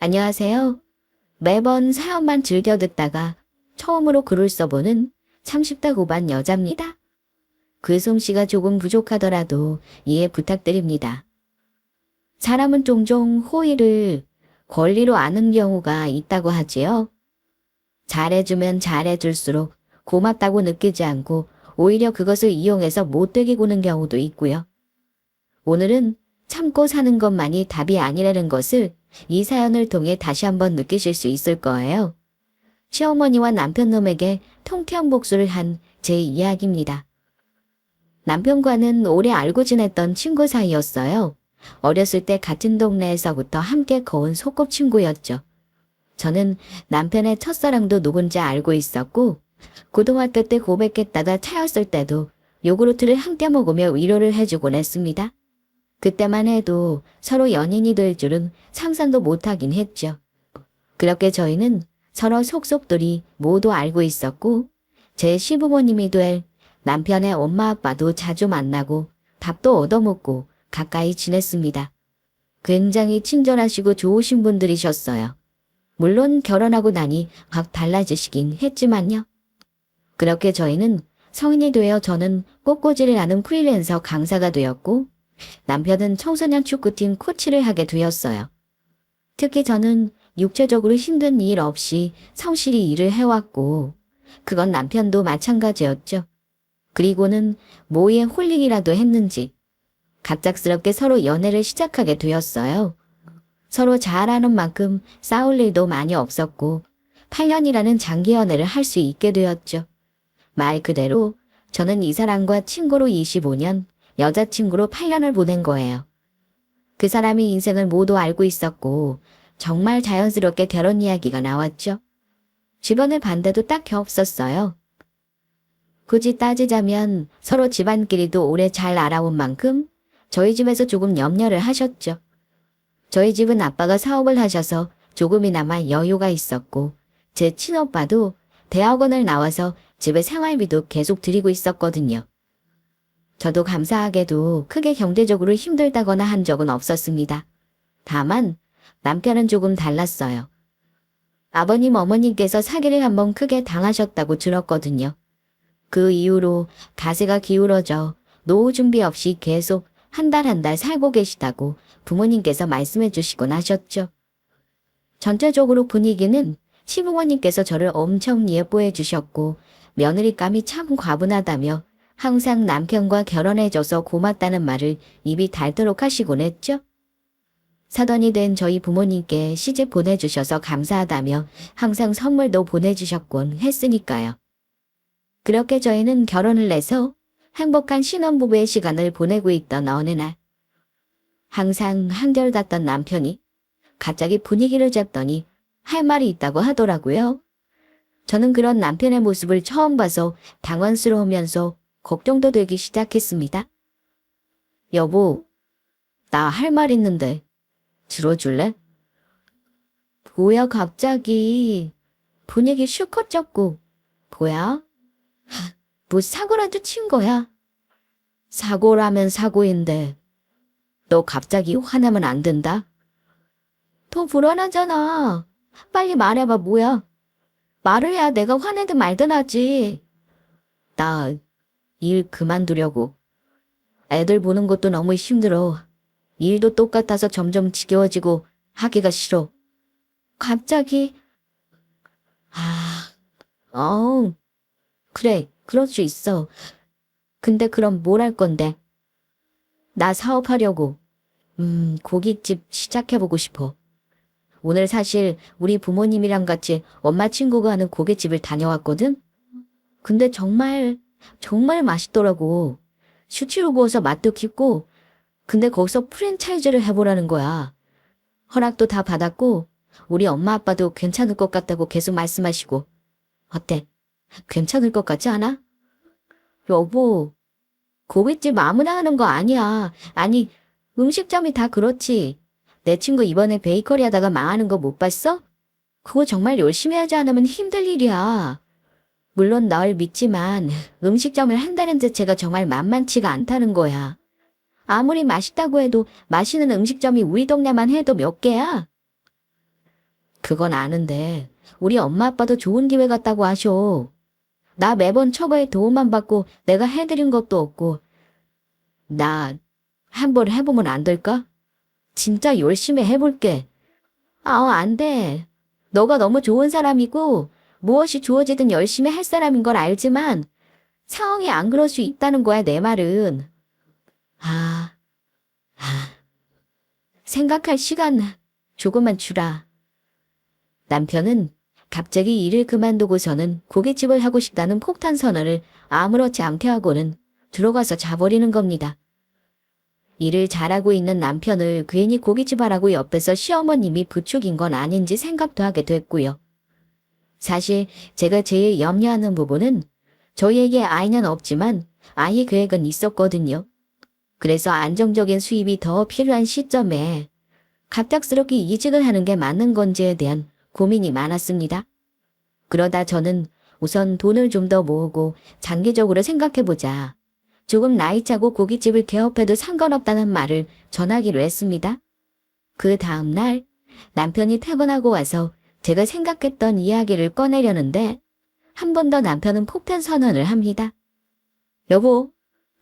안녕하세요. 매번 사연만 즐겨 듣다가 처음으로 글을 써보는 30대 후반 여자입니다. 글솜씨가 조금 부족하더라도 이해 부탁드립니다. 사람은 종종 호의를 권리로 아는 경우가 있다고 하지요. 잘해주면 잘해줄수록 고맙다고 느끼지 않고 오히려 그것을 이용해서 못되게 구는 경우도 있고요. 오늘은 참고 사는 것만이 답이 아니라는 것을 이 사연을 통해 다시 한번 느끼실 수 있을 거예요. 시어머니와 남편놈에게 통태한 복수를 한 제 이야기입니다. 남편과는 오래 알고 지냈던 친구 사이였어요. 어렸을 때 같은 동네에서부터 함께 거운 소꿉친구였죠. 저는 남편의 첫사랑도 누군지 알고 있었고 고등학교 때 고백했다가 차였을 때도 요구르트를 함께 먹으며 위로를 해주곤 했습니다. 그때만 해도 서로 연인이 될 줄은 상상도 못하긴 했죠. 그렇게 저희는 서로 속속들이 모두 알고 있었고 제 시부모님이 될 남편의 엄마 아빠도 자주 만나고 밥도 얻어먹고 가까이 지냈습니다. 굉장히 친절하시고 좋으신 분들이셨어요. 물론 결혼하고 나니 확 달라지시긴 했지만요. 그렇게 저희는 성인이 되어 저는 꽃꽂이를 하는 프리랜서 강사가 되었고 남편은 청소년 축구팀 코치를 하게 되었어요. 특히 저는 육체적으로 힘든 일 없이 성실히 일을 해왔고 그건 남편도 마찬가지였죠. 그리고는 뭐에 홀리기라도 했는지 갑작스럽게 서로 연애를 시작하게 되었어요. 서로 잘 아는 만큼 싸울 일도 많이 없었고 8년이라는 장기 연애를 할 수 있게 되었죠. 말 그대로 저는 이 사람과 친구로 25년, 여자친구로 8년을 보낸 거예요. 그 사람이 인생을 모두 알고 있었고 정말 자연스럽게 결혼 이야기가 나왔죠. 주변의 반대도 딱히 없었어요. 굳이 따지자면 서로 집안끼리도 오래 잘 알아온 만큼 저희 집에서 조금 염려를 하셨죠. 저희 집은 아빠가 사업을 하셔서 조금이나마 여유가 있었고 제 친오빠도 대학원을 나와서 집에 생활비도 계속 드리고 있었거든요. 저도 감사하게도 크게 경제적으로 힘들다거나 한 적은 없었습니다. 다만 남편은 조금 달랐어요. 아버님 어머님께서 사기를 한번 크게 당하셨다고 들었거든요. 그 이후로 가세가 기울어져 노후 준비 없이 계속 한 달 한 달 살고 계시다고 부모님께서 말씀해 주시곤 하셨죠. 전체적으로 분위기는 시부모님께서 저를 엄청 예뻐해 주셨고 며느리감이 참 과분하다며 항상 남편과 결혼해줘서 고맙다는 말을 입이 닳도록 하시곤 했죠. 사돈이 된 저희 부모님께 시집 보내주셔서 감사하다며 항상 선물도 보내주셨곤 했으니까요. 그렇게 저희는 결혼을 해서 행복한 신혼부부의 시간을 보내고 있던 어느 날 항상 한결같던 남편이 갑자기 분위기를 잡더니 할 말이 있다고 하더라고요. 저는 그런 남편의 모습을 처음 봐서 당황스러우면서 걱정도 되기 시작했습니다. 여보, 나 할 말 있는데 들어줄래? 뭐야 갑자기 분위기 실컷 잡고 뭐야? 뭐 사고라도 친 거야? 사고라면 사고인데 너 갑자기 화나면 안 된다? 더 불안하잖아. 빨리 말해봐 뭐야? 말을 해야 내가 화내든 말든 하지. 나 일 그만두려고. 애들 보는 것도 너무 힘들어. 일도 똑같아서 점점 지겨워지고 하기가 싫어. 갑자기 그래 그럴 수 있어. 근데 그럼 뭘 할 건데? 나 사업하려고. 고깃집 시작해보고 싶어. 오늘 사실 우리 부모님이랑 같이 엄마 친구가 하는 고깃집을 다녀왔거든? 근데 정말 맛있더라고. 수치로 구워서 맛도 깊고 근데 거기서 프랜차이즈를 해보라는 거야. 허락도 다 받았고 우리 엄마 아빠도 괜찮을 것 같다고 계속 말씀하시고. 어때? 괜찮을 것 같지 않아? 여보, 고깃집 아무나 하는 거 아니야. 아니, 음식점이 다 그렇지. 내 친구 이번에 베이커리 하다가 망하는 거 못 봤어? 그거 정말 열심히 하지 않으면 힘들 일이야. 물론 널 믿지만 음식점을 한다는 자체가 정말 만만치가 않다는 거야. 아무리 맛있다고 해도 맛있는 음식점이 우리 동네만 해도 몇 개야. 그건 아는데 우리 엄마 아빠도 좋은 기회 같다고 하셔. 나 매번 처가에 도움만 받고 내가 해드린 것도 없고. 나 한번 해보면 안 될까? 진짜 열심히 해볼게. 안 돼. 너가 너무 좋은 사람이고 무엇이 주어지든 열심히 할 사람인 걸 알지만 상황이 안 그럴 수 있다는 거야, 내 말은. 아, 아, 생각할 시간 조금만 주라. 남편은 갑자기 일을 그만두고서는 고깃집을 하고 싶다는 폭탄 선언을 아무렇지 않게 하고는 들어가서 자버리는 겁니다. 일을 잘하고 있는 남편을 괜히 고깃집 하라고 옆에서 시어머님이 부추긴 건 아닌지 생각도 하게 됐고요. 사실 제가 제일 염려하는 부분은 저희에게 아이는 없지만 아이 계획은 있었거든요. 그래서 안정적인 수입이 더 필요한 시점에 갑작스럽게 이직을 하는 게 맞는 건지에 대한 고민이 많았습니다. 그러다 저는 우선 돈을 좀 더 모으고 장기적으로 생각해보자. 조금 나이 차고 고깃집을 개업해도 상관없다는 말을 전하기로 했습니다. 그 다음날 남편이 퇴근하고 와서 제가 생각했던 이야기를 꺼내려는데 한 번 더 남편은 폭탄 선언을 합니다. 여보,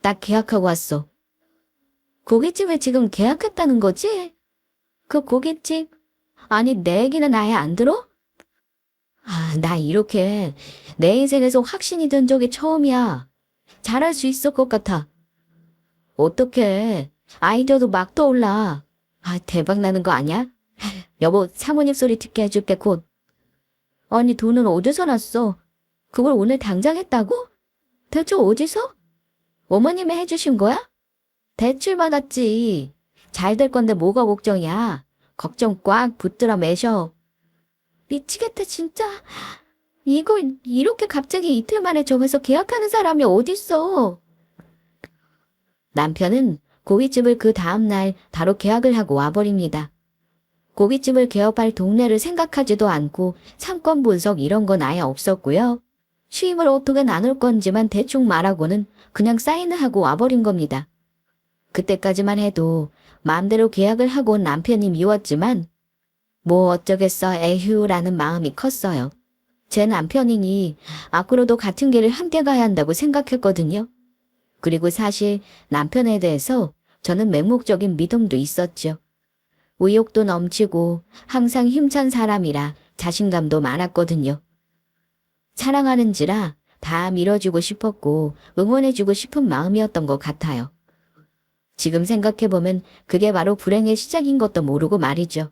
나 계약하고 왔어. 고깃집을 지금 계약했다는 거지? 그 고깃집? 아니, 내 얘기는 아예 안 들어? 나 이렇게 내 인생에서 확신이 든 적이 처음이야. 잘할 수 있을 것 같아. 어떡해. 아이디어도 막 떠올라. 대박 나는 거 아니야? 여보, 사모님 소리 듣게 해줄게, 곧. 아니, 돈은 어디서 났어? 그걸 오늘 당장 했다고? 대체 어디서? 어머님이 해주신 거야? 대출 받았지. 잘 될 건데 뭐가 걱정이야. 걱정 꽉 붙들어 매셔. 미치겠다, 진짜. 이걸 이렇게 갑자기 이틀 만에 정해서 계약하는 사람이 어딨어. 남편은 고깃집을 그 다음날 바로 계약을 하고 와버립니다. 고깃집을 개업할 동네를 생각하지도 않고 상권 분석 이런 건 아예 없었고요. 수입을 어떻게 나눌 건지만 대충 말하고는 그냥 사인을 하고 와버린 겁니다. 그때까지만 해도 마음대로 계약을 하고 온 남편이 미웠지만 뭐 어쩌겠어 에휴라는 마음이 컸어요. 제 남편이니 앞으로도 같은 길을 함께 가야 한다고 생각했거든요. 그리고 사실 남편에 대해서 저는 맹목적인 믿음도 있었죠. 의욕도 넘치고 항상 힘찬 사람이라 자신감도 많았거든요. 사랑하는지라 다 밀어주고 싶었고 응원해주고 싶은 마음이었던 것 같아요. 지금 생각해보면 그게 바로 불행의 시작인 것도 모르고 말이죠.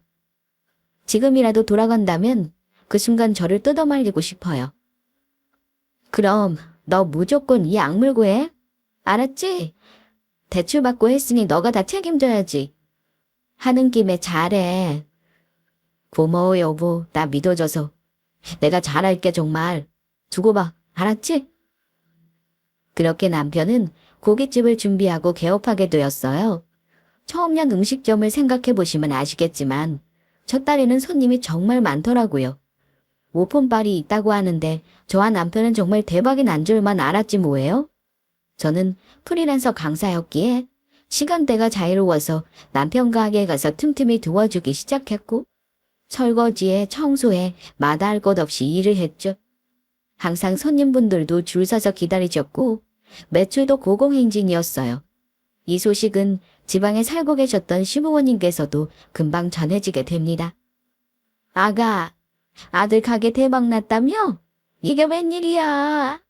지금이라도 돌아간다면 그 순간 저를 뜯어말리고 싶어요. 그럼 너 무조건 이 악물 구해? 알았지? 대출받고 했으니 너가 다 책임져야지. 하는 김에 잘해. 고마워 여보, 나 믿어줘서. 내가 잘할게 정말. 두고 봐, 알았지? 그렇게 남편은 고깃집을 준비하고 개업하게 되었어요. 처음 연 음식점을 생각해보시면 아시겠지만 첫 달에는 손님이 정말 많더라고요. 오픈빨이 있다고 하는데 저와 남편은 정말 대박이 난 줄만 알았지 뭐예요? 저는 프리랜서 강사였기에 시간대가 자유로워서 남편 가게에 가서 틈틈이 도와주기 시작했고 설거지에 청소에 마다할 것 없이 일을 했죠. 항상 손님분들도 줄 서서 기다리셨고 매출도 고공행진이었어요. 이 소식은 지방에 살고 계셨던 시부모님께서도 금방 전해지게 됩니다. 아가, 아들 가게 대박 났다며? 이게 웬일이야?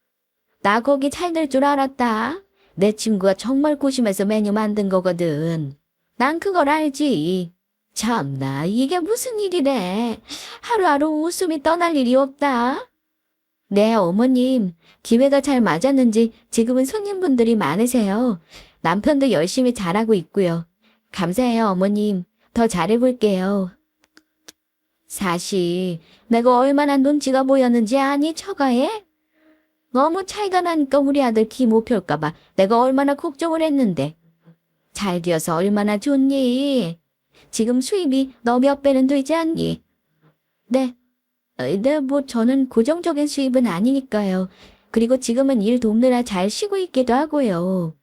나 거기 잘 될 줄 알았다. 내 친구가 정말 고심해서 메뉴 만든 거거든. 난 그걸 알지. 참나, 이게 무슨 일이래. 하루하루 웃음이 떠날 일이 없다. 네, 어머님. 기회가 잘 맞았는지 지금은 손님분들이 많으세요. 남편도 열심히 잘하고 있고요. 감사해요, 어머님. 더 잘해볼게요. 사실 내가 얼마나 눈치가 보였는지 아니, 처가에? 너무 차이가 나니까 우리 아들 키 못 펼까봐 내가 얼마나 걱정을 했는데. 잘 되어서 얼마나 좋니? 지금 수입이 너 몇 배는 되지 않니? 네. 뭐 저는 고정적인 수입은 아니니까요. 그리고 지금은 일 돕느라 잘 쉬고 있기도 하고요.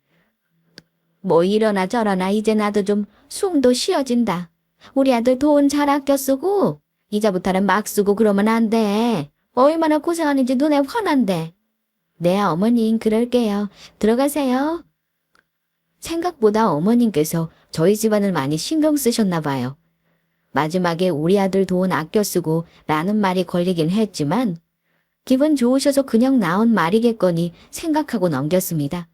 뭐 이러나 저러나 이제 나도 좀 숨도 쉬어진다. 우리 아들 돈 잘 아껴 쓰고 이자부터는 막 쓰고 그러면 안 돼. 얼마나 고생하는지 눈에 훤한데. 네, 어머님, 그럴게요. 들어가세요. 생각보다 어머님께서 저희 집안을 많이 신경 쓰셨나 봐요. 마지막에 우리 아들 돈 아껴 쓰고 라는 말이 걸리긴 했지만 기분 좋으셔서 그냥 나온 말이겠거니 생각하고 넘겼습니다.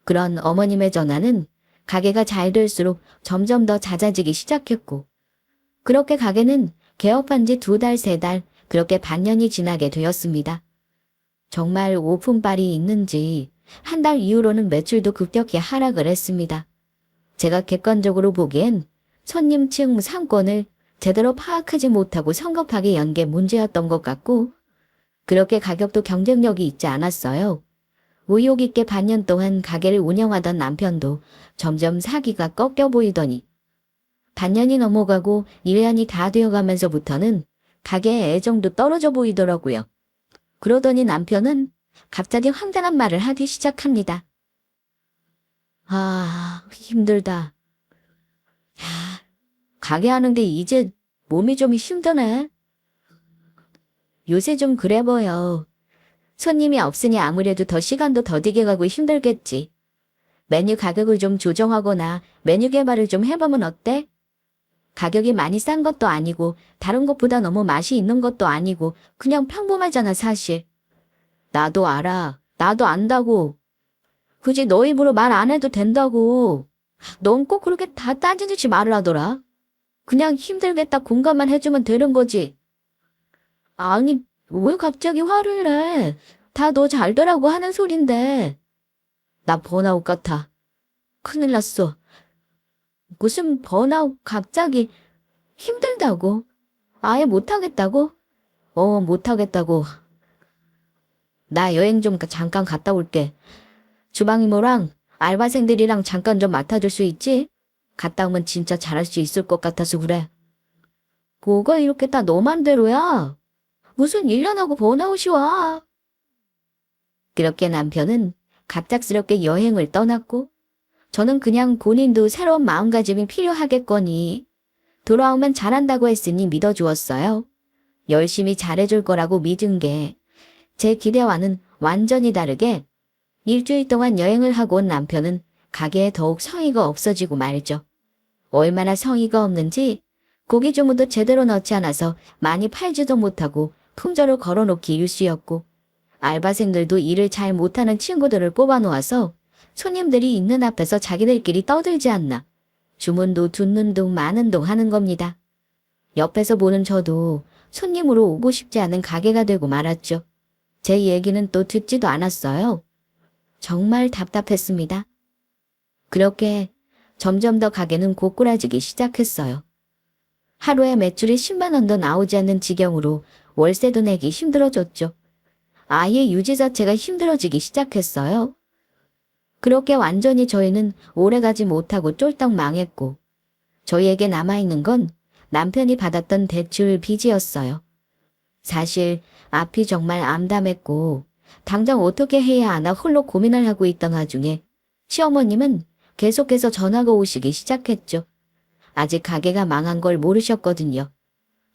그런 어머님의 전화는 가게가 잘 될수록 점점 더 잦아지기 시작했고 그렇게 가게는 개업한 지 2달, 3달 그렇게 반년이 지나게 되었습니다. 정말 오픈빨이 있는지 한 달 이후로는 매출도 급격히 하락을 했습니다. 제가 객관적으로 보기엔 손님층 상권을 제대로 파악하지 못하고 성급하게 연 게 문제였던 것 같고 그렇게 가격도 경쟁력이 있지 않았어요. 의욕 있게 반년 동안 가게를 운영하던 남편도 점점 사기가 꺾여 보이더니 반년이 넘어가고 1년이 다 되어가면서부터는 가게의 애정도 떨어져 보이더라고요. 그러더니 남편은 갑자기 황당한 말을 하기 시작합니다. 아, 힘들다. 가게 하는데 이제 몸이 좀 힘드네. 요새 좀 그래 보여. 손님이 없으니 아무래도 더 시간도 더디게 가고 힘들겠지. 메뉴 가격을 좀 조정하거나 메뉴 개발을 좀 해보면 어때? 가격이 많이 싼 것도 아니고 다른 것보다 너무 맛이 있는 것도 아니고 그냥 평범하잖아 사실. 나도 알아. 나도 안다고. 굳이 너 입으로 말 안 해도 된다고. 넌 꼭 그렇게 다 따지듯이 말을 하더라. 그냥 힘들겠다 공감만 해주면 되는 거지. 아니, 왜 갑자기 화를 내? 다 너 잘되라고 하는 소린데. 나 번아웃 같아. 큰일 났어. 무슨 번아웃 갑자기 힘들다고? 아예 못하겠다고? 못하겠다고. 나 여행 좀 잠깐 갔다 올게. 주방 이모랑 알바생들이랑 잠깐 좀 맡아줄 수 있지? 갔다 오면 진짜 잘할 수 있을 것 같아서 그래. 뭐가 이렇게 다 너 맘대로야? 무슨 1년하고 번아웃이 와? 그렇게 남편은 갑작스럽게 여행을 떠났고 저는 그냥 본인도 새로운 마음가짐이 필요하겠거니 돌아오면 잘한다고 했으니 믿어주었어요. 열심히 잘해줄 거라고 믿은 게 제 기대와는 완전히 다르게 일주일 동안 여행을 하고 온 남편은 가게에 더욱 성의가 없어지고 말죠. 얼마나 성의가 없는지 고기 주문도 제대로 넣지 않아서 많이 팔지도 못하고 품절을 걸어놓기 일쑤였고 알바생들도 일을 잘 못하는 친구들을 뽑아놓아서 손님들이 있는 앞에서 자기들끼리 떠들지 않나 주문도 듣는 둥 마는 둥 하는 겁니다. 옆에서 보는 저도 손님으로 오고 싶지 않은 가게가 되고 말았죠. 제 얘기는 또 듣지도 않았어요. 정말 답답했습니다. 그렇게 점점 더 가게는 고꾸라지기 시작했어요. 하루에 매출이 10만 원도 나오지 않는 지경으로 월세도 내기 힘들어졌죠. 아예 유지 자체가 힘들어지기 시작했어요. 그렇게 완전히 저희는 오래가지 못하고 쫄딱 망했고 저희에게 남아있는 건 남편이 받았던 대출 빚이었어요. 사실 앞이 정말 암담했고 당장 어떻게 해야 하나 홀로 고민을 하고 있던 와중에 시어머님은 계속해서 전화가 오시기 시작했죠. 아직 가게가 망한 걸 모르셨거든요.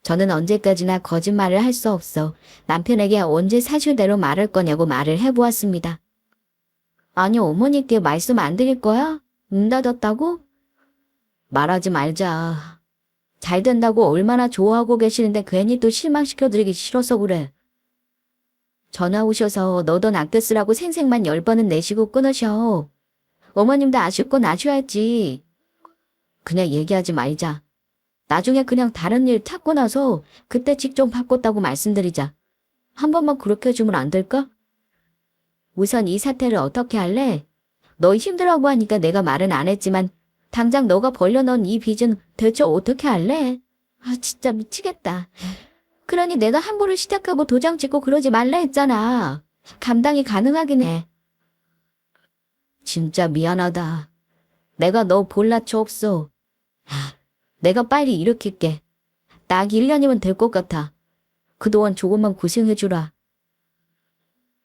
저는 언제까지나 거짓말을 할 수 없어 남편에게 언제 사실대로 말할 거냐고 말을 해보았습니다. 아니 어머니께 말씀 안 드릴 거야? 문 닫았다고? 말하지 말자. 잘 된다고 얼마나 좋아하고 계시는데 괜히 또 실망시켜드리기 싫어서 그래. 전화 오셔서 너 돈 아껴 쓰라고 생색만 10번은 내시고 끊으셔. 어머님도 아실 건 아셔야지. 그냥 얘기하지 말자. 나중에 그냥 다른 일 찾고 나서 그때 직접 바꿨다고 말씀드리자. 한 번만 그렇게 해주면 안 될까? 우선 이 사태를 어떻게 할래? 너 힘들어하고 하니까 내가 말은 안 했지만 당장 너가 벌려놓은 이 빚은 대체 어떻게 할래? 아 진짜 미치겠다. 그러니 내가 함부로 시작하고 도장 찍고 그러지 말라 했잖아. 감당이 가능하긴 해. 진짜 미안하다. 내가 너 볼라쳐 없어. 내가 빨리 일으킬게. 딱 1년이면 될 것 같아. 그동안 조금만 고생해주라.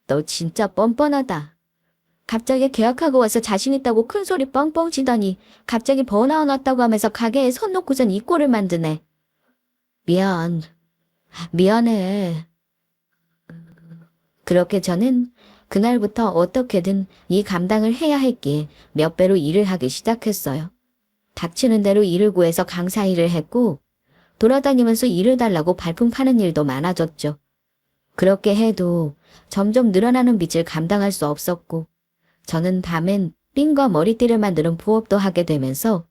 너 진짜 뻔뻔하다. 갑자기 계약하고 와서 자신 있다고 큰소리 뻥뻥 치더니 갑자기 번아웃 왔다고 하면서 가게에 손 놓고선 이 꼴을 만드네. 미안. 미안해. 그렇게 저는 그날부터 어떻게든 이 감당을 해야 했기에 몇 배로 일을 하기 시작했어요. 닥치는 대로 일을 구해서 강사 일을 했고 돌아다니면서 일을 달라고 발품 파는 일도 많아졌죠. 그렇게 해도 점점 늘어나는 빚을 감당할 수 없었고 저는 밤엔 핀과 머리띠를 만드는 부업도 하게 되면서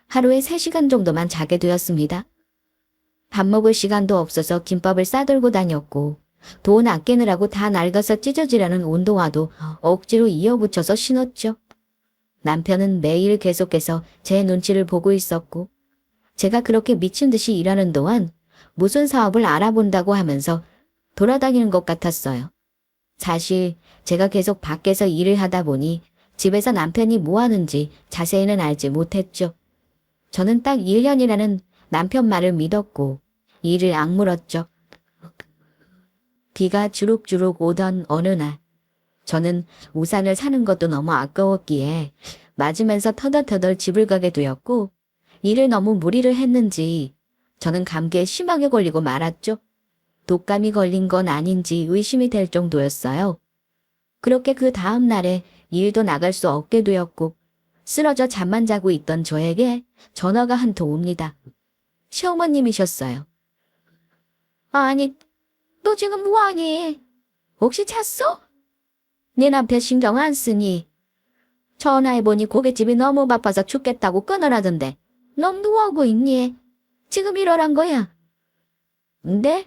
하루에 3시간 정도만 자게 되었습니다. 밥 먹을 시간도 없어서 김밥을 싸들고 다녔고 돈 아끼느라고 다 낡아서 찢어지라는 운동화도 억지로 이어붙여서 신었죠. 남편은 매일 계속해서 제 눈치를 보고 있었고 제가 그렇게 미친 듯이 일하는 동안 무슨 사업을 알아본다고 하면서 돌아다니는 것 같았어요. 사실 제가 계속 밖에서 일을 하다 보니 집에서 남편이 뭐 하는지 자세히는 알지 못했죠. 저는 딱 1년이라는 남편 말을 믿었고 일을 악물었죠. 비가 주룩주룩 오던 어느 날 저는 우산을 사는 것도 너무 아까웠기에 맞으면서 터덜터덜 집을 가게 되었고 일을 너무 무리를 했는지 저는 감기에 심하게 걸리고 말았죠. 독감이 걸린 건 아닌지 의심이 될 정도였어요. 그렇게 그 다음 날에 일도 나갈 수 없게 되었고 쓰러져 잠만 자고 있던 저에게 전화가 한 통 옵니다. 시어머님이셨어요. 아니, 너 지금 뭐하니? 혹시 잤어? 네 남편 신경 안 쓰니? 전화해보니 고깃집이 너무 바빠서 죽겠다고 끊으라던데. 넌 누워하고 있니? 지금 일어난 거야. 네?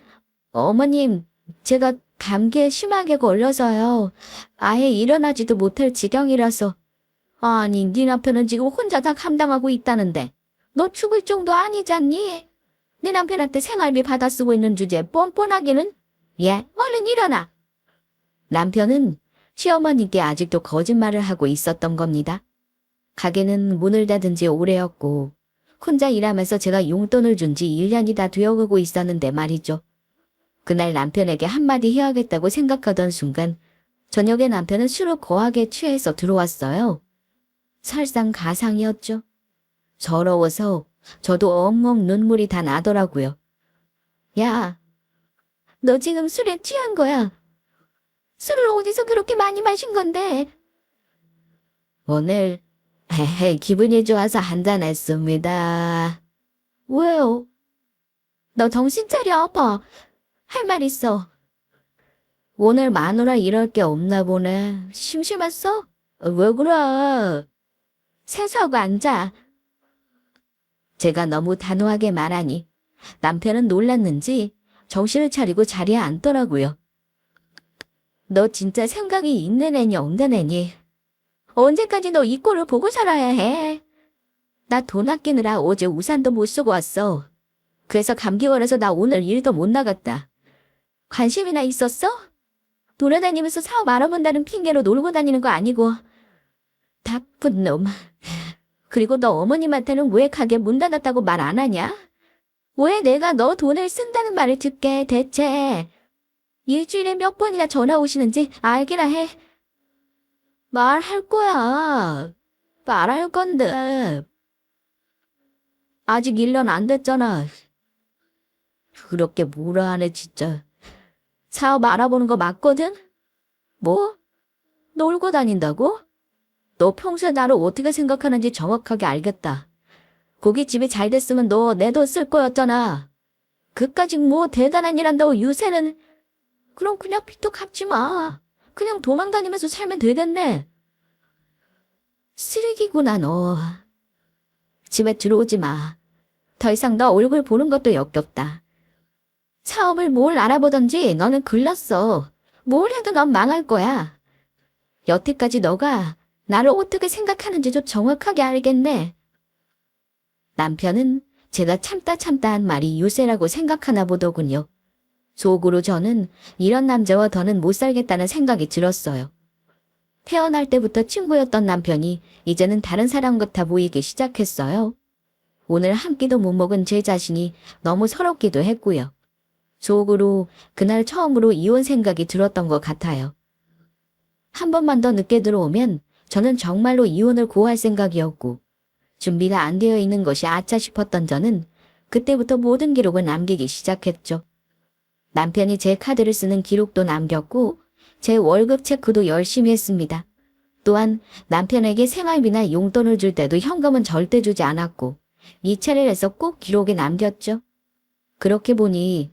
어머님, 제가 감기에 심하게 걸려서요. 아예 일어나지도 못할 지경이라서. 아니, 네 남편은 지금 혼자 다 감당하고 있다는데. 너 죽을 정도 아니잖니? 네 남편한테 생활비 받아 쓰고 있는 주제에 뻔뻔하기는? 예, 얼른 일어나. 남편은 시어머니께 아직도 거짓말을 하고 있었던 겁니다. 가게는 문을 닫은 지 오래였고 혼자 일하면서 제가 용돈을 준 지 1년이 다 되어가고 있었는데 말이죠. 그날 남편에게 한마디 해야겠다고 생각하던 순간 저녁에 남편은 술을 거하게 취해서 들어왔어요. 설상가상이었죠. 서러워서 저도 엉엉 눈물이 다 나더라고요. 야, 너 지금 술에 취한 거야. 술을 어디서 그렇게 많이 마신 건데? 오늘 기분이 좋아서 한잔했습니다. 왜요? 너 정신 차려, 아파. 할 말 있어. 오늘 마누라 이럴 게 없나 보네. 심심했어? 왜 그래? 세수하고 앉아. 제가 너무 단호하게 말하니 남편은 놀랐는지 정신을 차리고 자리에 앉더라고요. 너 진짜 생각이 있는 애니 없는 애니? 언제까지 너 이 꼴을 보고 살아야 해? 나 돈 아끼느라 어제 우산도 못 쓰고 왔어. 그래서 감기 걸려서 나 오늘 일도 못 나갔다. 관심이나 있었어? 돌아다니면서 사업 알아본다는 핑계로 놀고 다니는 거 아니고. 나쁜 놈. 그리고 너 어머님한테는 왜 가게 문 닫았다고 말 안 하냐? 왜 내가 너 돈을 쓴다는 말을 듣게 대체? 일주일에 몇 번이나 전화 오시는지 알기나 해. 말할 거야. 말할 건데. 아직 1년 안 됐잖아. 그렇게 뭐라 하네 진짜. 사업 알아보는 거 맞거든? 뭐? 놀고 다닌다고? 너 평소에 나를 어떻게 생각하는지 정확하게 알겠다. 고깃집이 잘 됐으면 너 내 돈 쓸 거였잖아. 그까짓 뭐 대단한 일 한다고 유세는. 그럼 그냥 빚도 갚지 마. 그냥 도망 다니면서 살면 되겠네. 쓰레기구나 너. 집에 들어오지 마. 더 이상 너 얼굴 보는 것도 역겹다. 사업을 뭘 알아보던지 너는 글렀어. 뭘 해도 넌 망할 거야. 여태까지 너가 나를 어떻게 생각하는지도 정확하게 알겠네. 남편은 제가 참다 한 말이 유세라고 생각하나 보더군요. 속으로 저는 이런 남자와 더는 못 살겠다는 생각이 들었어요. 태어날 때부터 친구였던 남편이 이제는 다른 사람 같아 보이기 시작했어요. 오늘 한 끼도 못 먹은 제 자신이 너무 서럽기도 했고요. 속으로 그날 처음으로 이혼 생각이 들었던 것 같아요. 한 번만 더 늦게 들어오면 저는 정말로 이혼을 고할 생각이었고 준비가 안 되어 있는 것이 아차 싶었던 저는 그때부터 모든 기록을 남기기 시작했죠. 남편이 제 카드를 쓰는 기록도 남겼고 제 월급 체크도 열심히 했습니다. 또한 남편에게 생활비나 용돈을 줄 때도 현금은 절대 주지 않았고 이체를 해서 꼭 기록에 남겼죠. 그렇게 보니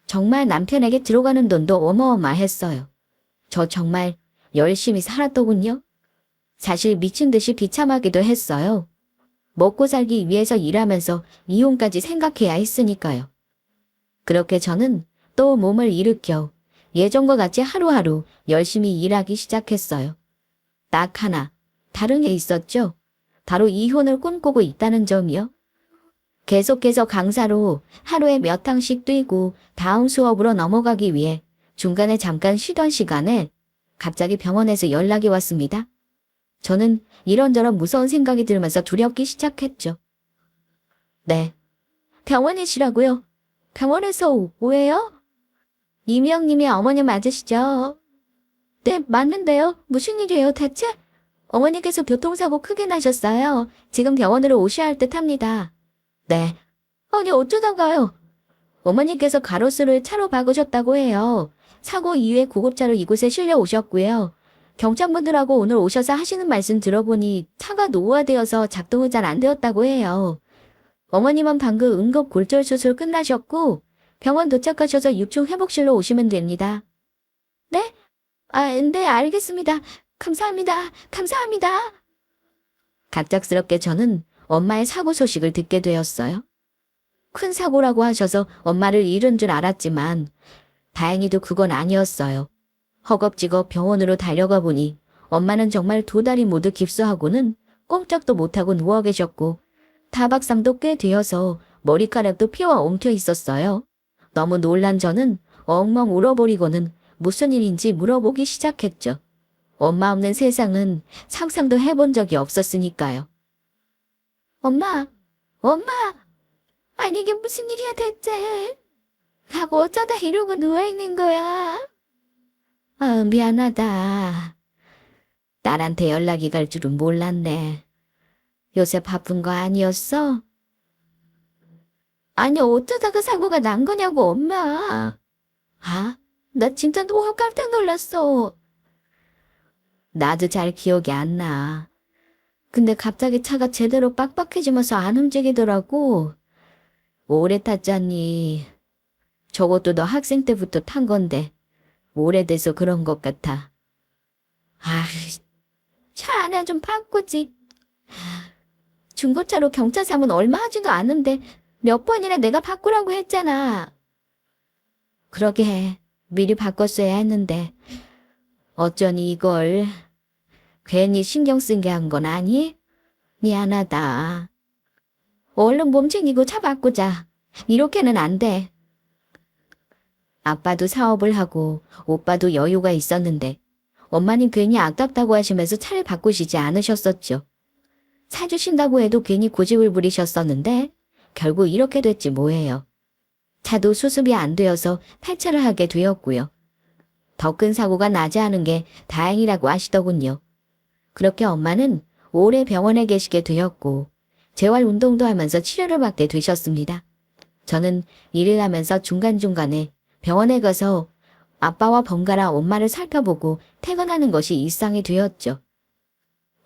정말 남편에게 들어가는 돈도 어마어마했어요. 저 정말 열심히 살았더군요. 사실 미친 듯이 비참하기도 했어요. 먹고 살기 위해서 일하면서 이혼까지 생각해야 했으니까요. 그렇게 저는 또 몸을 일으켜 예전과 같이 하루하루 열심히 일하기 시작했어요. 딱 하나, 다른 게 있었죠. 바로 이혼을 꿈꾸고 있다는 점이요. 계속해서 강사로 하루에 몇 항씩 뛰고 다음 수업으로 넘어가기 위해 중간에 잠깐 쉬던 시간에 갑자기 병원에서 연락이 왔습니다. 저는 이런저런 무서운 생각이 들면서 두렵기 시작했죠. 네, 병원이시라고요? 병원에서 왜요? 이미영님이 어머니 맞으시죠? 네, 맞는데요. 무슨 일이에요, 대체? 어머니께서 교통사고 크게 나셨어요. 지금 병원으로 오셔야 할 듯합니다. 네. 아니, 어쩌다가요? 어머니께서 가로수를 차로 박으셨다고 해요. 사고 이후에 구급차로 이곳에 실려 오셨고요. 경찰분들하고 오늘 오셔서 하시는 말씀 들어보니 차가 노후화되어서 작동이 잘 안 되었다고 해요. 어머님은 방금 응급 골절 수술 끝나셨고 병원 도착하셔서 6층 회복실로 오시면 됩니다. 네? 네, 알겠습니다. 감사합니다. 감사합니다. 갑작스럽게 저는 엄마의 사고 소식을 듣게 되었어요. 큰 사고라고 하셔서 엄마를 잃은 줄 알았지만 다행히도 그건 아니었어요. 허겁지겁 병원으로 달려가 보니 엄마는 정말 두 다리 모두 깁스하고는 꼼짝도 못하고 누워 계셨고 타박상도 꽤 되어서 머리카락도 피와 엉켜 있었어요. 너무 놀란 저는 엉엉 울어버리고는 무슨 일인지 물어보기 시작했죠. 엄마 없는 세상은 상상도 해본 적이 없었으니까요. 엄마, 아니 이게 무슨 일이야 대체? 하고 어쩌다 이러고 누워있는 거야? 미안하다. 딸한테 연락이 갈 줄은 몰랐네. 요새 바쁜 거 아니었어? 아니 어쩌다가 사고가 난 거냐고 엄마. 나 진짜 너무 깜짝 놀랐어. 나도 잘 기억이 안 나. 근데 갑자기 차가 제대로 빡빡해지면서 안 움직이더라고. 오래 탔잖니. 저것도 너 학생 때부터 탄 건데 오래돼서 그런 것 같아. 차 안에 좀 바꾸지. 중고차로 경차 사면 얼마 하지도 않은데 몇 번이나 내가 바꾸라고 했잖아. 그러게 미리 바꿨어야 했는데 어쩌니 이걸 괜히 신경 쓴 게 한 건 아니? 미안하다. 얼른 몸 챙기고 차 바꾸자. 이렇게는 안 돼. 아빠도 사업을 하고 오빠도 여유가 있었는데 엄마는 괜히 아깝다고 하시면서 차를 바꾸시지 않으셨었죠. 사주신다고 해도 괜히 고집을 부리셨었는데 결국 이렇게 됐지 뭐예요. 차도 수습이 안 되어서 폐차를 하게 되었고요. 더 큰 사고가 나지 않은 게 다행이라고 하시더군요. 그렇게 엄마는 오래 병원에 계시게 되었고 재활 운동도 하면서 치료를 받게 되셨습니다. 저는 일을 하면서 중간중간에 병원에 가서 아빠와 번갈아 엄마를 살펴보고 퇴근하는 것이 일상이 되었죠.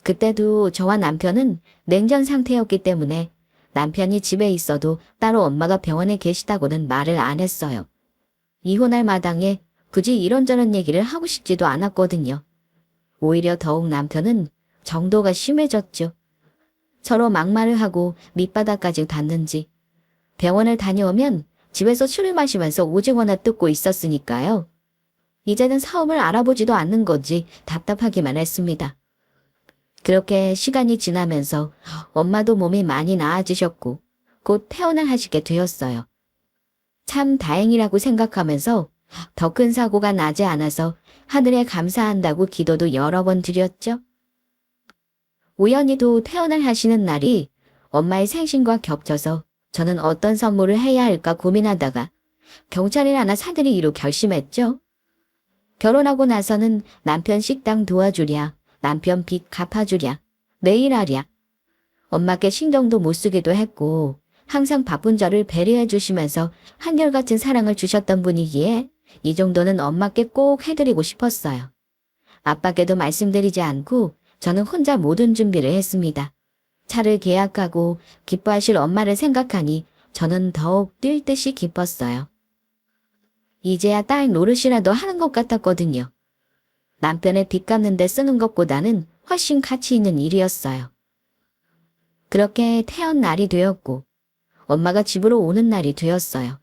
그때도 저와 남편은 냉전 상태였기 때문에 남편이 집에 있어도 따로 엄마가 병원에 계시다고는 말을 안 했어요. 이혼할 마당에 굳이 이런저런 얘기를 하고 싶지도 않았거든요. 오히려 더욱 남편은 정도가 심해졌죠. 서로 막말을 하고 밑바닥까지 갔는지 병원을 다녀오면 집에서 술을 마시면서 오징어나 뜯고 있었으니까요. 이제는 사업을 알아보지도 않는 건지 답답하기만 했습니다. 그렇게 시간이 지나면서 엄마도 몸이 많이 나아지셨고 곧 퇴원을 하시게 되었어요. 참 다행이라고 생각하면서 더 큰 사고가 나지 않아서 하늘에 감사한다고 기도도 여러 번 드렸죠. 우연히도 퇴원을 하시는 날이 엄마의 생신과 겹쳐서 저는 어떤 선물을 해야 할까 고민하다가 경찰을 하나 사드리기로 결심했죠. 결혼하고 나서는 남편 식당 도와주랴, 남편 빚 갚아주랴, 매일 하랴. 엄마께 신경도 못 쓰기도 했고 항상 바쁜 저를 배려해 주시면서 한결같은 사랑을 주셨던 분이기에 이 정도는 엄마께 꼭 해드리고 싶었어요. 아빠께도 말씀드리지 않고 저는 혼자 모든 준비를 했습니다. 차를 계약하고 기뻐하실 엄마를 생각하니 저는 더욱 뛸 듯이 기뻤어요. 이제야 딸 노릇이라도 하는 것 같았거든요. 남편의 빚 갚는 데 쓰는 것보다는 훨씬 가치 있는 일이었어요. 그렇게 태어난 날이 되었고 엄마가 집으로 오는 날이 되었어요.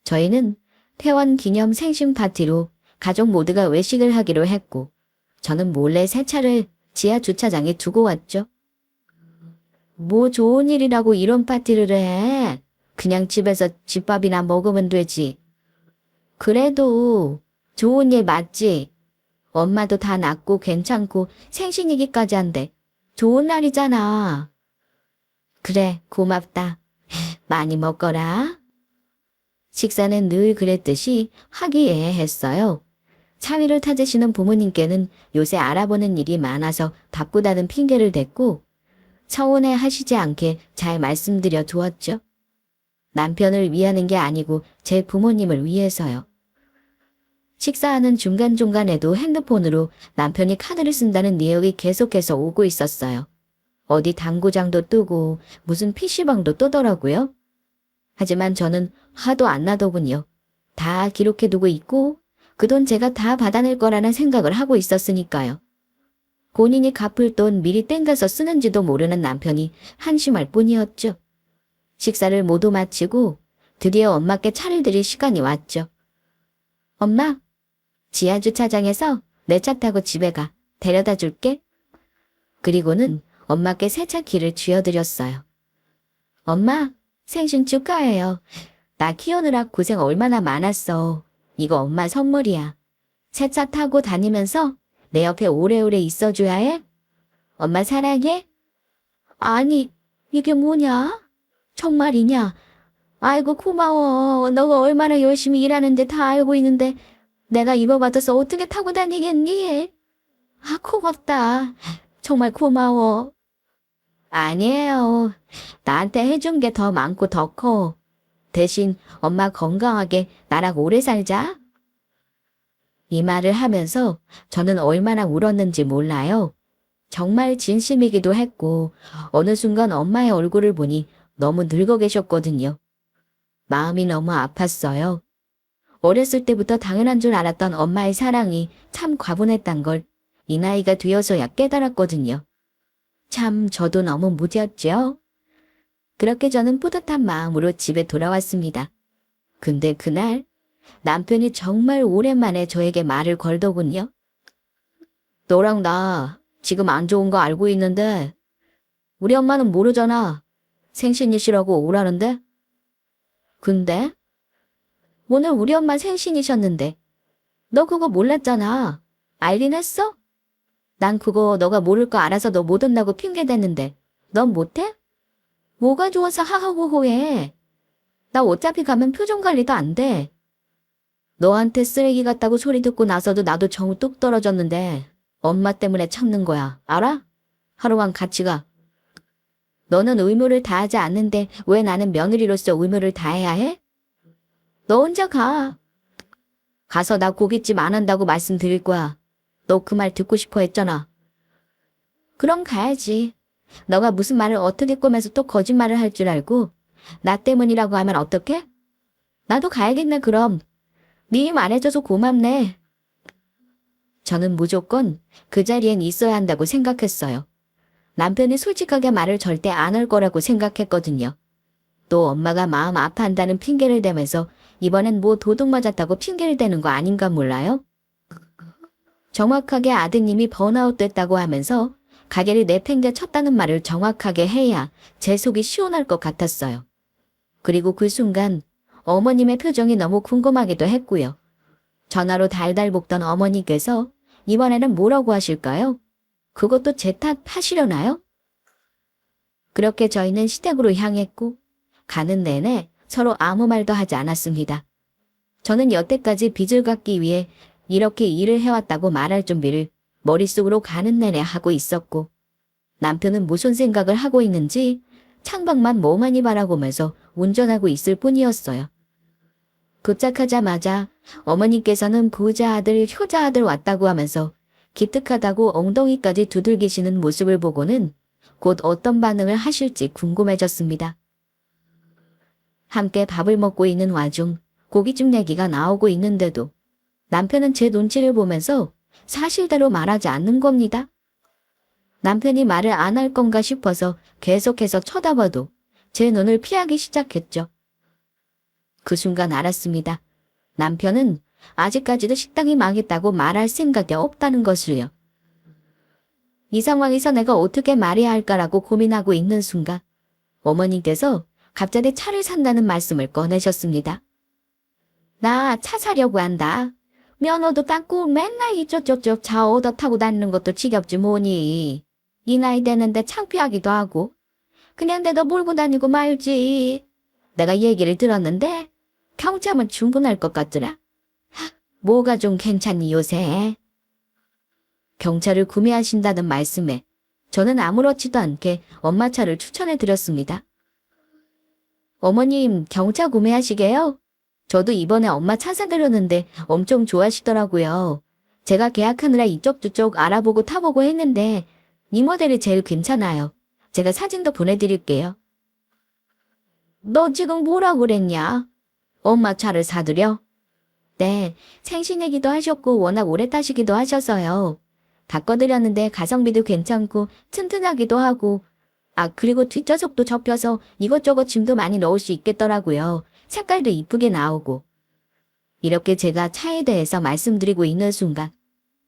저희는 퇴원 기념 생신 파티로 가족 모두가 외식을 하기로 했고 저는 몰래 새 차를 지하 주차장에 두고 왔죠. 뭐 좋은 일이라고 이런 파티를 해. 그냥 집에서 집밥이나 먹으면 되지. 그래도 좋은 일 맞지? 엄마도 다 낫고 괜찮고 생신이기까지 한데 좋은 날이잖아. 그래, 고맙다. 많이 먹거라. 식사는 늘 그랬듯이 화기애애했어요. 차위를 타드시는 부모님께는 요새 알아보는 일이 많아서 바쁘다는 핑계를 댔고 서운해 하시지 않게 잘 말씀드려 두었죠. 남편을 위하는 게 아니고 제 부모님을 위해서요. 식사하는 중간중간에도 핸드폰으로 남편이 카드를 쓴다는 내역이 계속해서 오고 있었어요. 어디 당구장도 뜨고 무슨 PC방도 뜨더라고요. 하지만 저는 화도 안 나더군요. 다 기록해두고 있고 그 돈 제가 다 받아낼 거라는 생각을 하고 있었으니까요. 본인이 갚을 돈 미리 땡겨서 쓰는지도 모르는 남편이 한심할 뿐이었죠. 식사를 모두 마치고 드디어 엄마께 차를 드릴 시간이 왔죠. 엄마, 지하 주차장에서 내 차 타고 집에 가. 데려다 줄게. 그리고는 엄마께 새 차 키를 쥐어드렸어요. 엄마, 생신 축하해요. 나 키우느라 고생 얼마나 많았어. 이거 엄마 선물이야. 새 차 타고 다니면서 내 옆에 오래오래 있어줘야 해? 엄마 사랑해? 아니, 이게 뭐냐? 정말이냐? 아이고 고마워. 너가 얼마나 열심히 일하는데 다 알고 있는데 내가 입어받아서 어떻게 타고 다니겠니? 아, 고맙다. 정말 고마워. 아니에요. 나한테 해준 게 더 많고 더 커. 대신 엄마 건강하게 나랑 오래 살자. 이 말을 하면서 저는 얼마나 울었는지 몰라요. 정말 진심이기도 했고 어느 순간 엄마의 얼굴을 보니 너무 늙어 계셨거든요. 마음이 너무 아팠어요. 어렸을 때부터 당연한 줄 알았던 엄마의 사랑이 참 과분했단 걸 이 나이가 되어서야 깨달았거든요. 참 저도 너무 무디었죠. 그렇게 저는 뿌듯한 마음으로 집에 돌아왔습니다. 근데 그날 남편이 정말 오랜만에 저에게 말을 걸더군요. 너랑 나 지금 안 좋은 거 알고 있는데 우리 엄마는 모르잖아. 생신이시라고 오라는데? 근데? 오늘 우리 엄마 생신이셨는데 너 그거 몰랐잖아. 알긴 했어? 난 그거 너가 모를 거 알아서 너 못 온다고 핑계댔는데 넌 못해? 뭐가 좋아서 하하호호해. 나 어차피 가면 표정 관리도 안 돼. 너한테 쓰레기 같다고 소리 듣고 나서도 나도 정 뚝 떨어졌는데 엄마 때문에 참는 거야. 알아? 하루만 같이 가. 너는 의무를 다하지 않는데 왜 나는 며느리로서 의무를 다해야 해? 너 혼자 가. 가서 나 고깃집 안 한다고 말씀드릴 거야. 너 그 말 듣고 싶어 했잖아. 그럼 가야지. 너가 무슨 말을 어떻게 꼬매서 또 거짓말을 할 줄 알고 나 때문이라고 하면 어떡해? 나도 가야겠네 그럼. 네 말해줘서 고맙네. 저는 무조건 그 자리엔 있어야 한다고 생각했어요. 남편이 솔직하게 말을 절대 안 할 거라고 생각했거든요. 또 엄마가 마음 아파한다는 핑계를 대면서 이번엔 뭐 도둑 맞았다고 핑계를 대는 거 아닌가 몰라요? 정확하게 아드님이 번아웃 됐다고 하면서 가게를 내팽개쳤다는 말을 정확하게 해야 제 속이 시원할 것 같았어요. 그리고 그 순간 어머님의 표정이 너무 궁금하기도 했고요. 전화로 달달 볶던 어머니께서 이번에는 뭐라고 하실까요? 그것도 제 탓 하시려나요? 그렇게 저희는 시댁으로 향했고 가는 내내 서로 아무 말도 하지 않았습니다. 저는 여태까지 빚을 갚기 위해 이렇게 일을 해왔다고 말할 준비를 머릿속으로 가는 내내 하고 있었고 남편은 무슨 생각을 하고 있는지 창밖만 멍하니 바라보면서 운전하고 있을 뿐이었어요. 도착하자마자 어머니께서는 부자 아들, 효자 아들 왔다고 하면서 기특하다고 엉덩이까지 두들기시는 모습을 보고는 곧 어떤 반응을 하실지 궁금해졌습니다. 함께 밥을 먹고 있는 와중 고깃집 얘기가 나오고 있는데도 남편은 제 눈치를 보면서 사실대로 말하지 않는 겁니다. 남편이 말을 안 할 건가 싶어서 계속해서 쳐다봐도 제 눈을 피하기 시작했죠. 그 순간 알았습니다. 남편은 아직까지도 식당이 망했다고 말할 생각이 없다는 것을요. 이 상황에서 내가 어떻게 말해야 할까라고 고민하고 있는 순간 어머니께서 갑자기 차를 산다는 말씀을 꺼내셨습니다. 나 차 사려고 한다. 면허도 땄고 맨날 이쪽저쪽 차 얻어 타고 다니는 것도 지겹지 뭐니. 이 나이 되는데 창피하기도 하고 그냥 내가 몰고 다니고 말지. 내가 얘기를 들었는데 경차면 충분할 것 같더라. 뭐가 좀 괜찮니 요새? 경차를 구매하신다는 말씀에 저는 아무렇지도 않게 엄마 차를 추천해 드렸습니다. 어머님 경차 구매하시게요? 저도 이번에 엄마 차 사드렸는데 엄청 좋아하시더라고요. 제가 계약하느라 이쪽저쪽 알아보고 타보고 했는데 이 모델이 제일 괜찮아요. 제가 사진도 보내드릴게요. 너 지금 뭐라고 그랬냐? 엄마 차를 사드려? 네, 생신 얘기도 하셨고 워낙 오래 타시기도 하셔서요. 바꿔드렸는데 가성비도 괜찮고 튼튼하기도 하고 그리고 뒷좌석도 접혀서 이것저것 짐도 많이 넣을 수 있겠더라고요. 색깔도 이쁘게 나오고. 이렇게 제가 차에 대해서 말씀드리고 있는 순간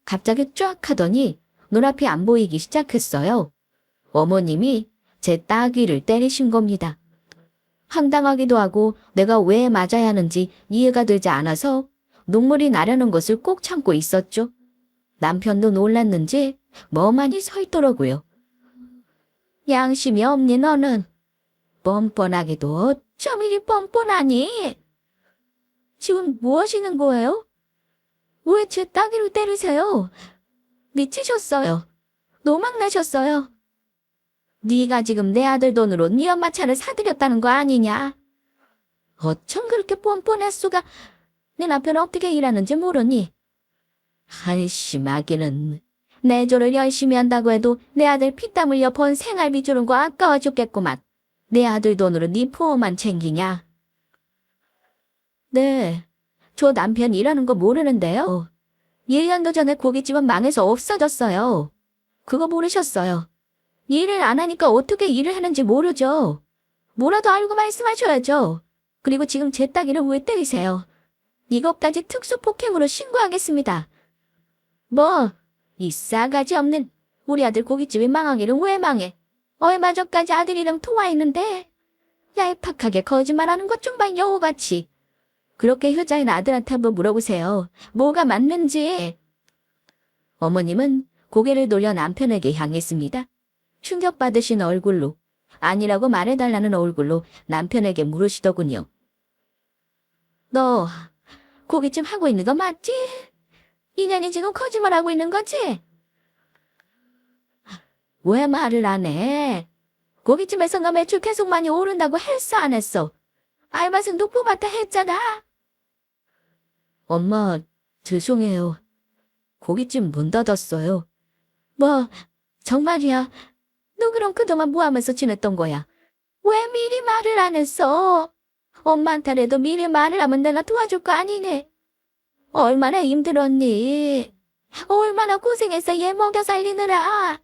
갑자기 쫙 하더니 눈앞이 안 보이기 시작했어요. 어머님이 제 따귀를 때리신 겁니다. 황당하기도 하고 내가 왜 맞아야 하는지 이해가 되지 않아서 눈물이 나려는 것을 꼭 참고 있었죠. 남편도 놀랐는지 멍하니 서 있더라고요. 양심이 없니 너는? 뻔뻔하게도 어쩜 이리 뻔뻔하니? 지금 뭐 하시는 거예요? 왜 제 따귀를 때리세요? 미치셨어요. 노망나셨어요. 네가 지금 내 아들 돈으로 네 엄마 차를 사드렸다는 거 아니냐? 어쩜 그렇게 뻔뻔할 수가? 내 남편은 어떻게 일하는지 모르니? 한심하기는 내조를 열심히 한다고 해도 내 아들 피땀 흘려 번 생활비 주는 거 아까워 죽겠구만. 내 아들 돈으로 네 부모만 챙기냐? 네, 저 남편 일하는 거 모르는데요. 1년도 전에 고깃집은 망해서 없어졌어요. 그거 모르셨어요. 일을 안 하니까 어떻게 일을 하는지 모르죠. 뭐라도 알고 말씀하셔야죠. 그리고 지금 제 따귀를 왜 때리세요? 이것까지 특수폭행으로 신고하겠습니다. 뭐, 이 싸가지 없는 우리 아들 고깃집이 망하기를 왜 망해? 얼마 전까지 아들이랑 통화했는데 얄팍하게 거짓말하는 것 좀 봐 여우같이. 그렇게 효자인 아들한테 한번 물어보세요. 뭐가 맞는지. 어머님은 고개를 돌려 남편에게 향했습니다. 충격받으신 얼굴로, 아니라고 말해달라는 얼굴로 남편에게 물으시더군요. 너 고깃집 하고 있는 거 맞지? 이년이 지금 거짓말하고 있는 거지? 왜 말을 안 해? 고깃집에서 너 매출 계속 많이 오른다고 했어 안 했어? 알바생도 뽑았다 했잖아. 엄마, 죄송해요. 고깃집 문 닫았어요. 뭐, 정말이야. 너 그럼 그동안 뭐 하면서 지냈던 거야? 왜 미리 말을 안 했어? 엄마한테라도 미리 말을 하면 내가 도와줄 거 아니네. 얼마나 힘들었니? 얼마나 고생해서 얘 먹여 살리느라.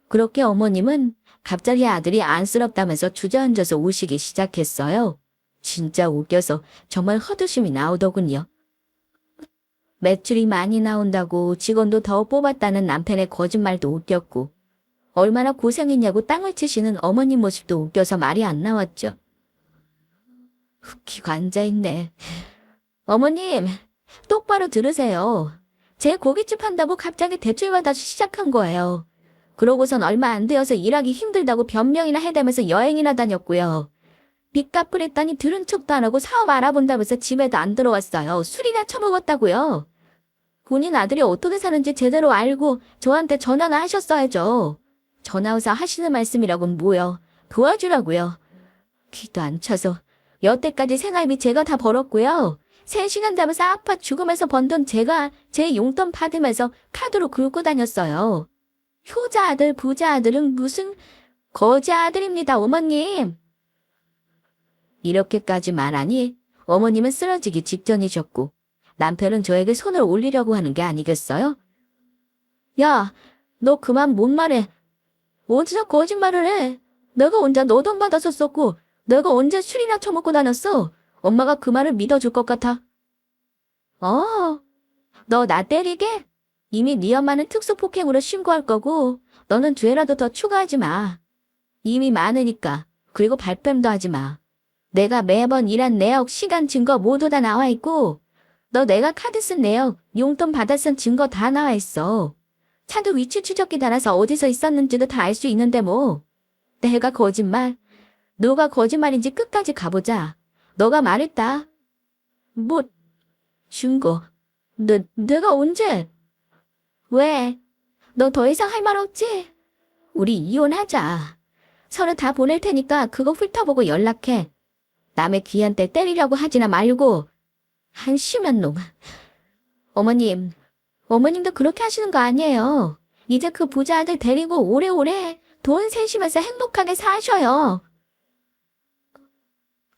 그렇게 어머님은 갑자기 아들이 안쓰럽다면서 주저앉아서 우시기 시작했어요. 진짜 웃겨서 정말 헛웃음이 나오더군요. 매출이 많이 나온다고 직원도 더 뽑았다는 남편의 거짓말도 웃겼고 얼마나 고생했냐고 땅을 치시는 어머님 모습도 웃겨서 말이 안 나왔죠. 흑히고 앉아있네. 어머님, 똑바로 들으세요. 제 고깃집 한다고 갑자기 대출받아서 시작한 거예요. 그러고선 얼마 안 되어서 일하기 힘들다고 변명이나 해대면서 여행이나 다녔고요. 빚 갚으랬더니 들은 척도 안 하고 사업 알아본다면서 집에도 안 들어왔어요. 술이나 처먹었다고요. 본인 아들이 어떻게 사는지 제대로 알고 저한테 전화나 하셨어야죠. 전화해서 하시는 말씀이라곤 뭐요. 도와주라고요. 기도 안 차서 여태까지 생활비 제가 다 벌었고요. 3시간 잡아서 아파 죽으면서 번 돈 제가 제 용돈 받으면서 카드로 긁고 다녔어요. 효자 아들, 부자 아들은 무슨 거지 아들입니다, 어머님. 이렇게까지 말하니 어머님은 쓰러지기 직전이셨고 남편은 저에게 손을 올리려고 하는 게 아니겠어요? 야, 너 그만 못 말해. 어디서 거짓말을 해? 내가 언제 너 돈 받아서 썼고 내가 언제 술이나 처먹고 다녔어? 엄마가 그 말을 믿어줄 것 같아. 너 나 때리게? 이미 네 엄마는 특수폭행으로 신고할 거고 너는 죄라도 더 추가하지 마. 이미 많으니까. 그리고 발뺌도 하지 마. 내가 매번 일한 내역, 시간 증거 모두 다 나와 있고 너 내가 카드 쓴 내역, 용돈 받아 쓴 증거 다 나와 있어. 차도 위치 추적기 달아서 어디서 있었는지도 다 알 수 있는데 뭐. 내가 거짓말? 너가 거짓말인지 끝까지 가보자. 너가 말했다. 뭐, 증거. 내가 언제? 왜? 너 더 이상 할 말 없지? 우리 이혼하자. 서류 다 보낼 테니까 그거 훑어보고 연락해. 남의 귀한 때 때리려고 하지나 말고. 한심한 놈. 어머님도 그렇게 하시는 거 아니에요. 이제 그 부자 아들 데리고 오래오래 돈 세시면서 행복하게 사셔요.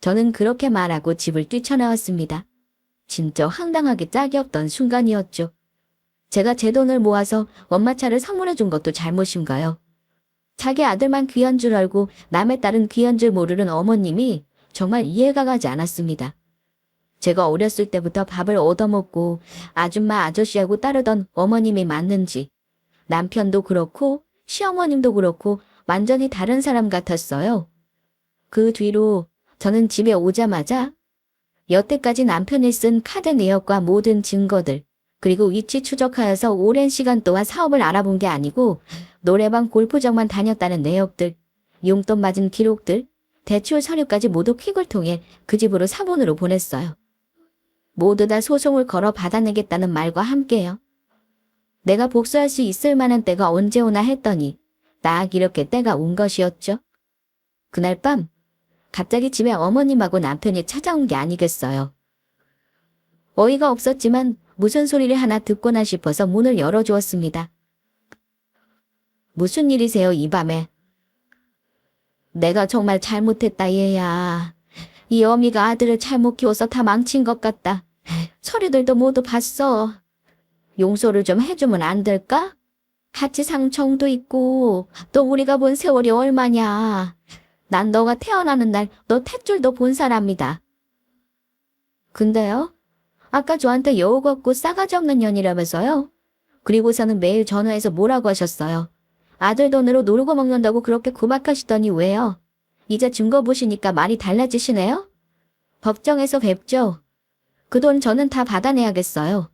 저는 그렇게 말하고 집을 뛰쳐나왔습니다. 진짜 황당하게 짝이 없던 순간이었죠. 제가 제 돈을 모아서 엄마 차를 선물해 준 것도 잘못인가요? 자기 아들만 귀한 줄 알고 남의 딸은 귀한 줄 모르는 어머님이 정말 이해가 가지 않았습니다. 제가 어렸을 때부터 밥을 얻어먹고 아줌마 아저씨하고 따르던 어머님이 맞는지 남편도 그렇고 시어머님도 그렇고 완전히 다른 사람 같았어요. 그 뒤로 저는 집에 오자마자 여태까지 남편이 쓴 카드 내역과 모든 증거들 그리고 위치 추적하여서 오랜 시간 동안 사업을 알아본 게 아니고 노래방 골프장만 다녔다는 내역들, 용돈 맞은 기록들, 대출 서류까지 모두 퀵을 통해 그 집으로 사본으로 보냈어요. 모두 다 소송을 걸어 받아내겠다는 말과 함께요. 내가 복수할 수 있을 만한 때가 언제 오나 했더니 딱 이렇게 때가 온 것이었죠. 그날 밤 갑자기 집에 어머님하고 남편이 찾아온 게 아니겠어요. 어이가 없었지만 무슨 소리를 하나 듣거나 싶어서 문을 열어주었습니다. 무슨 일이세요, 이 밤에? 내가 정말 잘못했다, 얘야. 이 어미가 아들을 잘못 키워서 다 망친 것 같다. 서류들도 모두 봤어. 용서를 좀 해주면 안 될까? 같이 상 정도 있고 또 우리가 본 세월이 얼마냐. 난 너가 태어나는 날 너 탯줄도 본 사람이다. 근데요? 아까 저한테 여우 없고 싸가지 없는 년이라면서요? 그리고서는 매일 전화해서 뭐라고 하셨어요? 아들 돈으로 놀고 먹는다고 그렇게 구박하시더니 왜요? 이제 증거 보시니까 말이 달라지시네요? 법정에서 뵙죠. 그 돈 저는 다 받아내야겠어요.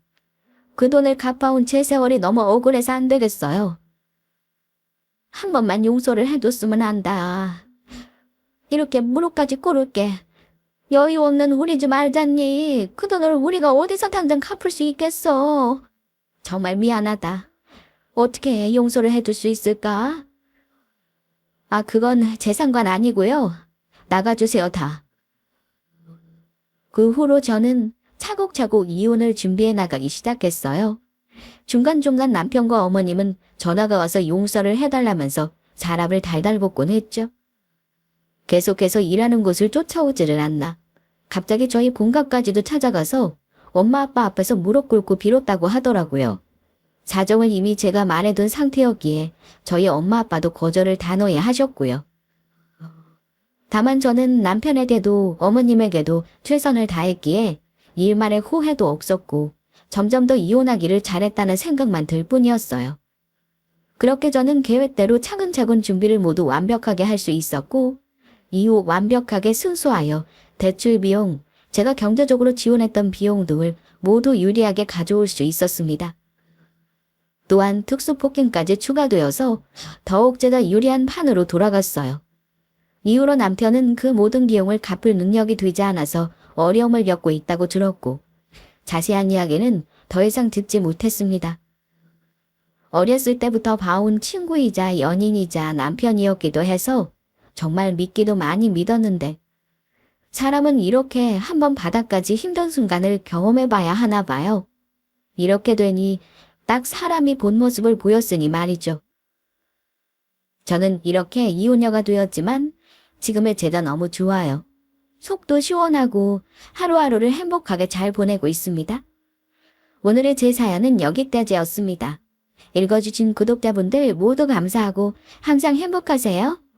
그 돈을 갚아온 제 세월이 너무 억울해서 안 되겠어요. 한 번만 용서를 해줬으면 한다. 이렇게 무릎까지 꿇을게. 여유 없는 우리 좀 알잖니. 그 돈을 우리가 어디서 당장 갚을 수 있겠어. 정말 미안하다. 어떻게 용서를 해줄 수 있을까? 아, 그건 제 상관 아니고요. 나가주세요, 다. 그 후로 저는 차곡차곡 이혼을 준비해 나가기 시작했어요. 중간중간 남편과 어머님은 전화가 와서 용서를 해달라면서 사람을 달달 볶곤 했죠. 계속해서 일하는 곳을 쫓아오지를 않나. 갑자기 저희 본가까지도 찾아가서 엄마 아빠 앞에서 무릎 꿇고 빌었다고 하더라고요. 사정을 이미 제가 말해둔 상태였기에 저희 엄마 아빠도 거절을 단호히 하셨고요. 다만 저는 남편에게도 어머님에게도 최선을 다했기에 일말의 후회도 없었고 점점 더 이혼하기를 잘했다는 생각만 들 뿐이었어요. 그렇게 저는 계획대로 차근차근 준비를 모두 완벽하게 할 수 있었고 이후 완벽하게 순수하여 대출 비용, 제가 경제적으로 지원했던 비용 등을 모두 유리하게 가져올 수 있었습니다. 또한 특수폭행까지 추가되어서 더욱 제가 유리한 판으로 돌아갔어요. 이후로 남편은 그 모든 비용을 갚을 능력이 되지 않아서 어려움을 겪고 있다고 들었고 자세한 이야기는 더 이상 듣지 못했습니다. 어렸을 때부터 봐온 친구이자 연인이자 남편이었기도 해서 정말 믿기도 많이 믿었는데 사람은 이렇게 한번 바닥까지 힘든 순간을 경험해봐야 하나 봐요. 이렇게 되니 딱 사람이 본 모습을 보였으니 말이죠. 저는 이렇게 이혼녀가 되었지만 지금의 제가 너무 좋아요. 속도 시원하고 하루하루를 행복하게 잘 보내고 있습니다. 오늘의 제 사연은 여기까지였습니다. 읽어주신 구독자분들 모두 감사하고 항상 행복하세요.